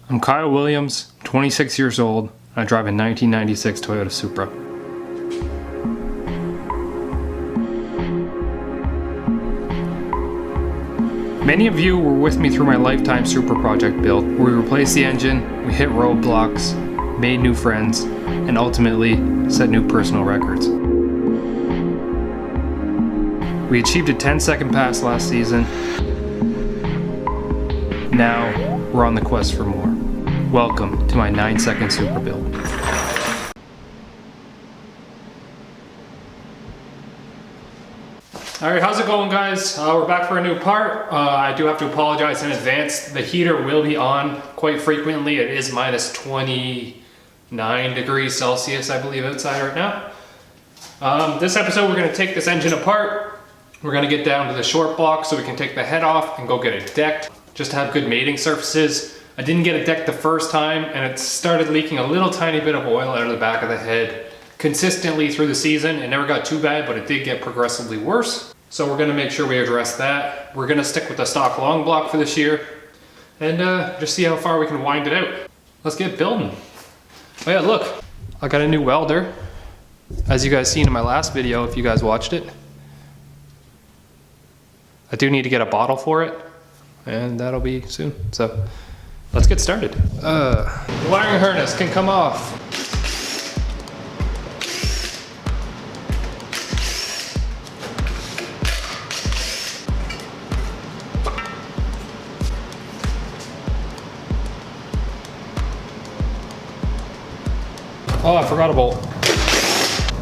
I'm Kyle Williams, 26 years old, and I drive a 1996 Toyota Supra. Many of you were with me through my lifetime Supra project build, where we replaced the engine, we hit roadblocks, made new friends, and ultimately set new personal records. We achieved a 10-second pass last season. Now we're on the quest for more. Welcome to my 9-second Supra build. Alright, how's it going, guys? We're back for a new part. I do have to apologize in advance. The heater will be on quite frequently. It is minus 29 degrees Celsius, I believe, outside right now. This episode, we're going to take this engine apart. We're going to get down to the short block so we can take the head off and go get it decked, just to have good mating surfaces. I didn't get it decked the first time, and it started leaking a little tiny bit of oil out of the back of the head consistently through the season. It never got too bad, but it did get progressively worse. So we're gonna make sure we address that. We're gonna stick with the stock long block for this year and just see how far we can wind it out. Let's get building. Oh yeah, look, I got a new welder. As you guys seen in my last video, if you guys watched it. I do need to get a bottle for it, and that'll be soon. So let's get started. The wiring harness can come off. Oh, I forgot a bolt.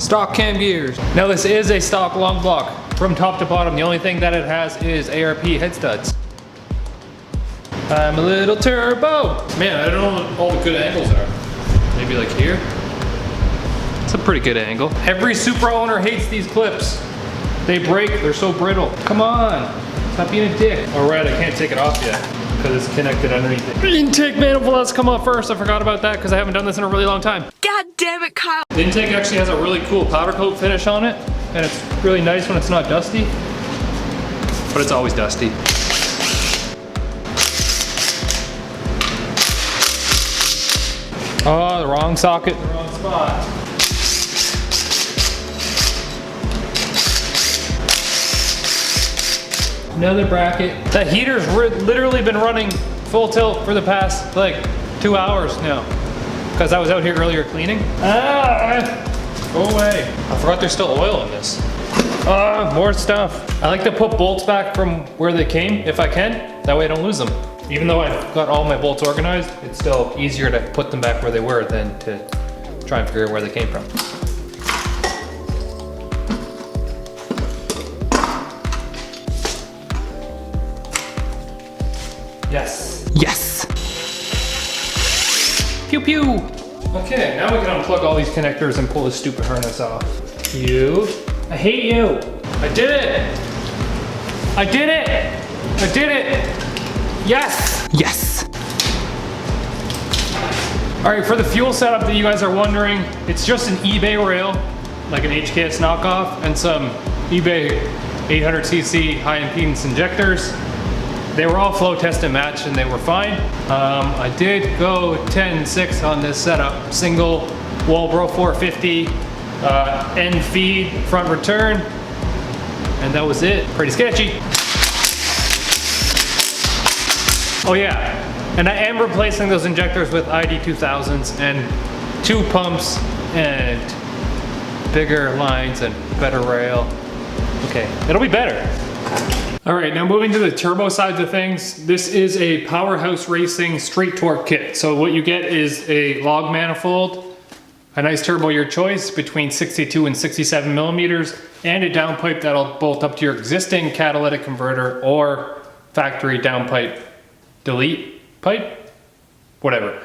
Stock cam gears. Now this is a stock long block. From top to bottom, the only thing that it has is ARP head studs. I'm a little turbo. Man, I don't know what all the good angles are. Maybe like here? It's a pretty good angle. Every Supra owner hates these clips. They break, they're so brittle. Come on, stop being a dick. All right, I can't take it off yet because it's connected underneath it. Intake manifold has to come off first. I forgot about that because I haven't done this in a really long time. God damn it, Kyle. The intake actually has a really cool powder coat finish on it, and it's really nice when it's not dusty, but it's always dusty. Oh, the wrong socket, the wrong spot. Another bracket. The heater's literally been running full tilt for the past like 2 hours now, because I was out here earlier cleaning. Go away. I forgot there's still oil in this. More stuff. I like to put bolts back from where they came if I can. That way I don't lose them. Even though I've got all my bolts organized, it's still easier to put them back where they were than to try and figure out where they came from. Yes. Yes. Pew pew. Okay, now we can unplug all these connectors and pull this stupid harness off. You. I hate you. I did it. I did it. I did it. Yes. Yes. All right, for the fuel setup that you guys are wondering, it's just an eBay rail, like an HKS knockoff, and some eBay 800cc high impedance injectors. They were all flow test and matched, and they were fine. I did go 10-6 on this setup. Single Walbro 450, end feed, front return, and that was it. Pretty sketchy. Oh yeah, and I am replacing those injectors with ID 2000s and 2 pumps and bigger lines and better rail. Okay, it'll be better. All right, now moving to the turbo side of things, this is a Powerhouse Racing straight torque kit. So what you get is a log manifold, a nice turbo your choice between 62 and 67 millimeters, and a downpipe that'll bolt up to your existing catalytic converter or factory downpipe delete pipe, whatever.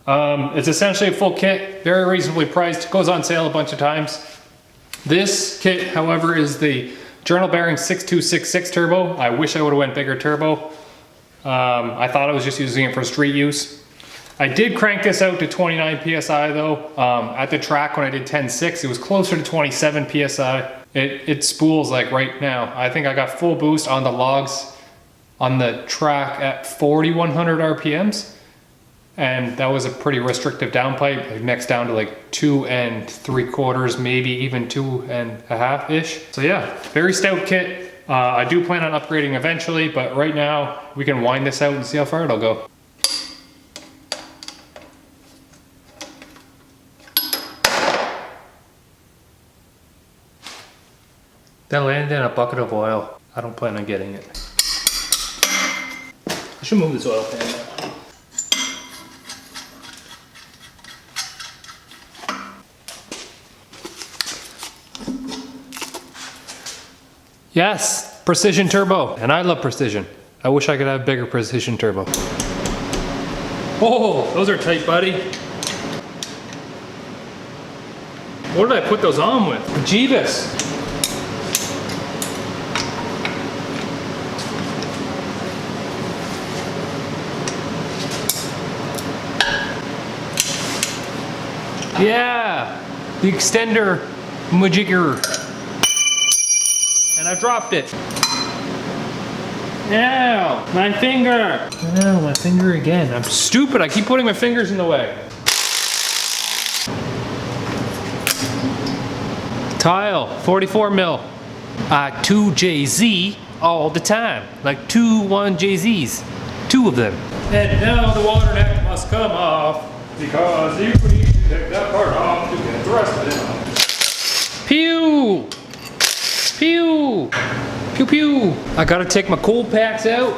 It's essentially a full kit, very reasonably priced, goes on sale a bunch of times. This kit, however, is the Journal Bearing 6266 turbo. I wish I would have went bigger turbo. I thought I was just using it for street use. I did crank this out to 29 PSI though. At the track when I did 10.6, it was closer to 27 PSI. It spools like right now. I think I got full boost on the logs on the track at 4,100 RPMs. and that was a pretty restrictive downpipe. It maxed down to like 2 3/4, maybe even 2.5-ish. So yeah, very stout kit. I do plan on upgrading eventually, but right now we can wind this out and see how far it'll go. That landed in a bucket of oil. I don't plan on getting it. I should move this oil pan now. Yes, precision turbo, and I love precision. I wish I could have bigger precision turbo. Oh, those are tight, buddy. What did I put those on with? Jeebus. Yeah, the extender majigger. And I dropped it. Ow, my finger. Ow, my finger again. I'm stupid, I keep putting my fingers in the way. Tile, 44 mil. 2JZ all the time. Like 1JZs. 2 of them. And now the water neck must come off, because you need to take that part off to get the rest of it off. Pew! Pew! Pew pew! I gotta take my cool packs out.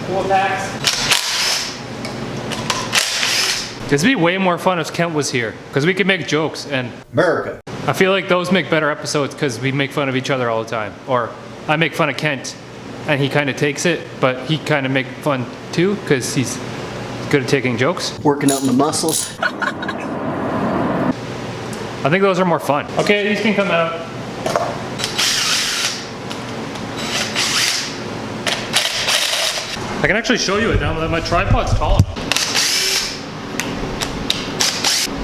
Cool packs. This would be way more fun if Kent was here, because we could make jokes and America. I feel like those make better episodes because we make fun of each other all the time. Or I make fun of Kent and he kind of takes it, but he kind of make fun too because he's good at taking jokes. Working out my muscles. I think those are more fun. Okay, these can come out. I can actually show you it now that my tripod's tall enough.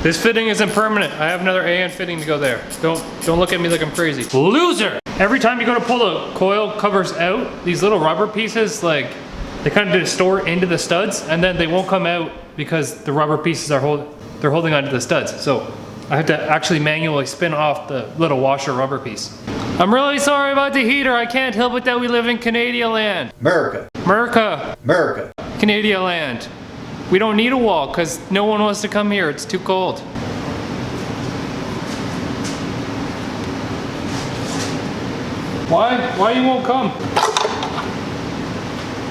This fitting isn't permanent. I have another AN fitting to go there. Don't look at me like I'm crazy. Loser! Every time you go to pull the coil covers out, these little rubber pieces, like, they kind of distort into the studs and then they won't come out because the rubber pieces are they're holding onto the studs. So I have to actually manually spin off the little washer rubber piece. I'm really sorry about the heater. I can't help it that we live in Canadian land. America. America. America. Canadian land. We don't need a wall because no one wants to come here. It's too cold. Why you won't come?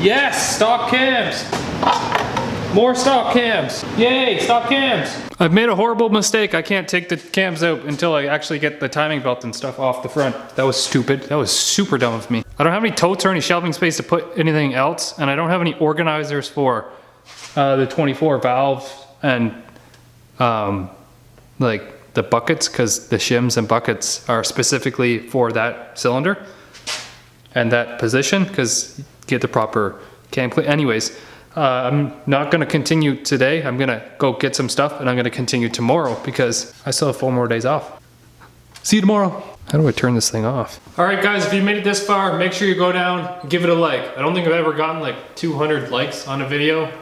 Yes, stock cams. More stock cams. Yay, stock cams. I've made a horrible mistake. I can't take the cams out until I actually get the timing belt and stuff off the front. That was stupid. That was super dumb of me. I don't have any totes or any shelving space to put anything else, and I don't have any organizers for the 24 valves and like the buckets, because the shims and buckets are specifically for that cylinder and that position, because get the proper cam clean. Anyways, I'm not gonna continue today. I'm gonna go get some stuff and I'm gonna continue tomorrow because I still have 4 more days off. See you tomorrow. How do I turn this thing off? All right guys, if you made it this far, make sure you go down and give it a like. I don't think I've ever gotten like 200 likes on a video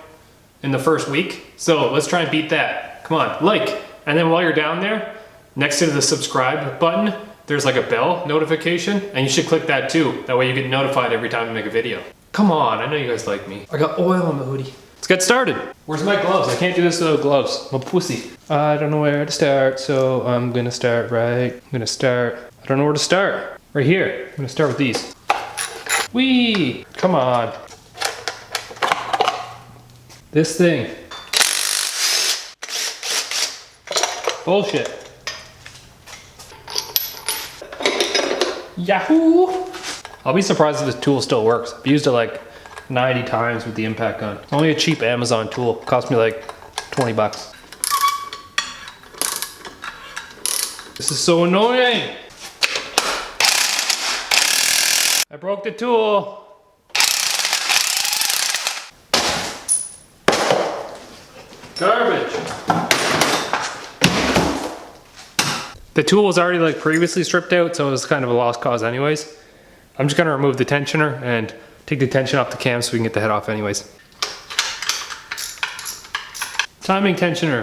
in the first week. So let's try and beat that. Come on, like. And then while you're down there, next to the subscribe button, there's like a bell notification, and you should click that too. That way you get notified every time I make a video. Come on, I know you guys like me. I got oil on my hoodie. Let's get started. Where's my gloves? I can't do this without gloves. I'm a pussy. I don't know where to start, so I'm gonna start right. I don't know where to start. Right here. I'm gonna start with these. Whee! Come on. This thing. Bullshit. Yahoo! I'll be surprised if this tool still works. I've used it like 90 times with the impact gun. It's only a cheap Amazon tool. It cost me like 20 bucks. This is so annoying. I broke the tool. Garbage. The tool was already like previously stripped out, so it was kind of a lost cause anyways. I'm just gonna remove the tensioner and take the tension off the cam so we can get the head off anyways. Timing tensioner.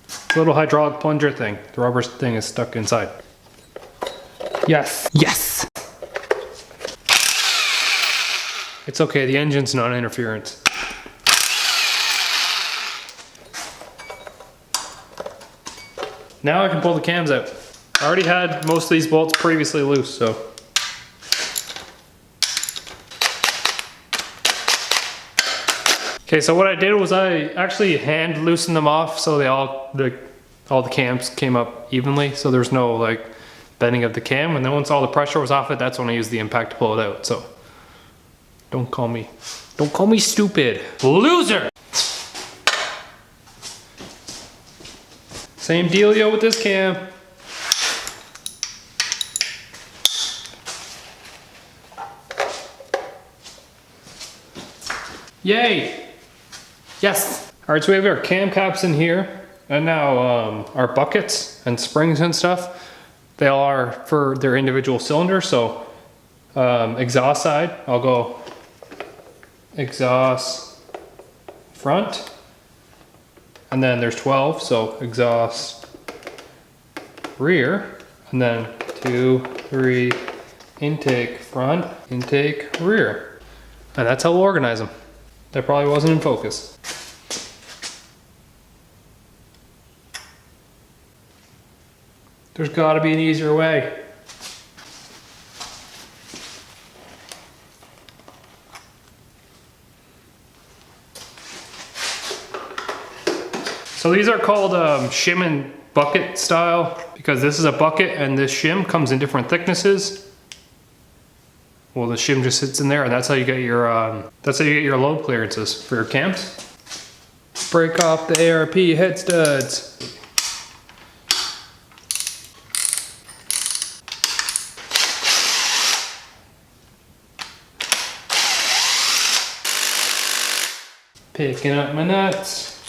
It's a little hydraulic plunger thing. The rubber thing is stuck inside. Yes. Yes! It's okay, the engine's non-interference. Now I can pull the cams out. I already had most of these bolts previously loose, so. Okay, so what I did was I actually hand loosened them off so all the cams came up evenly, so there's no like bending of the cam. And then once all the pressure was off it, that's when I used the impact to pull it out. So don't call me stupid. Loser! Same dealio with this cam. Yay! Yes! Alright, so we have our cam caps in here, and now our buckets and springs and stuff. They all are for their individual cylinders, so exhaust side, I'll go exhaust front, and then there's 12, so exhaust rear, and then 2, 3, intake front, intake rear. And that's how we'll organize them. That probably wasn't in focus. There's gotta be an easier way. So these are called shim and bucket style because this is a bucket and this shim comes in different thicknesses. Well, the shim just sits in there, and that's how you get your load clearances for your cams. Break off the ARP head studs. Picking up my nuts.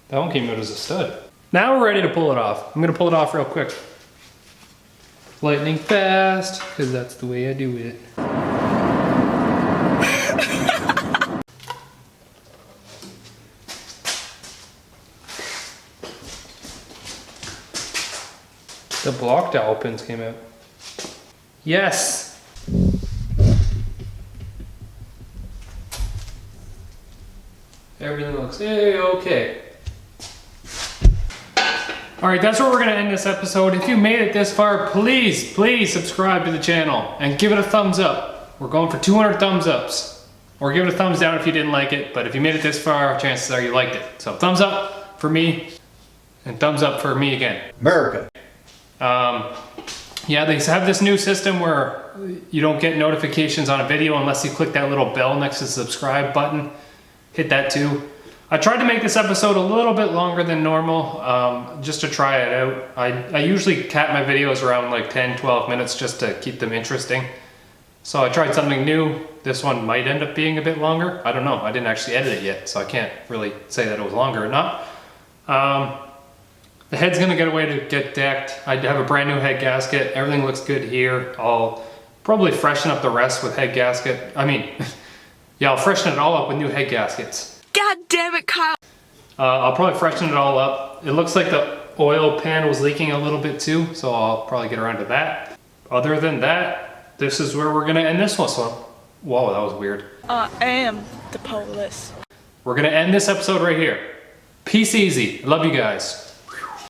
That one came out as a stud. Now we're ready to pull it off. I'm gonna pull it off real quick. Lightning fast, because that's the way I do it. The block dowel pins came out. Yes! Everything looks okay. Alright, that's where we're going to end this episode. If you made it this far, please subscribe to the channel and give it a thumbs up. We're going for 200 thumbs ups. Or give it a thumbs down if you didn't like it, but if you made it this far, chances are you liked it. So thumbs up for me, and thumbs up for me again. America. Yeah, they have this new system where you don't get notifications on a video unless you click that little bell next to the subscribe button. Hit that too. I tried to make this episode a little bit longer than normal, just to try it out. I usually cap my videos around like 10-12 minutes just to keep them interesting. So I tried something new. This one might end up being a bit longer. I don't know, I didn't actually edit it yet, so I can't really say that it was longer or not. The head's gonna get away to get decked. I have a brand new head gasket. Everything looks good here. I'll probably freshen up the rest with head gasket. I mean, yeah, I'll freshen it all up with new head gaskets. God damn it, Kyle! I'll probably freshen it all up. It looks like the oil pan was leaking a little bit too, so I'll probably get around to that. Other than that, this is where we're gonna end this one. So, whoa, that was weird. I am the police. We're gonna end this episode right here. Peace easy. Love you guys.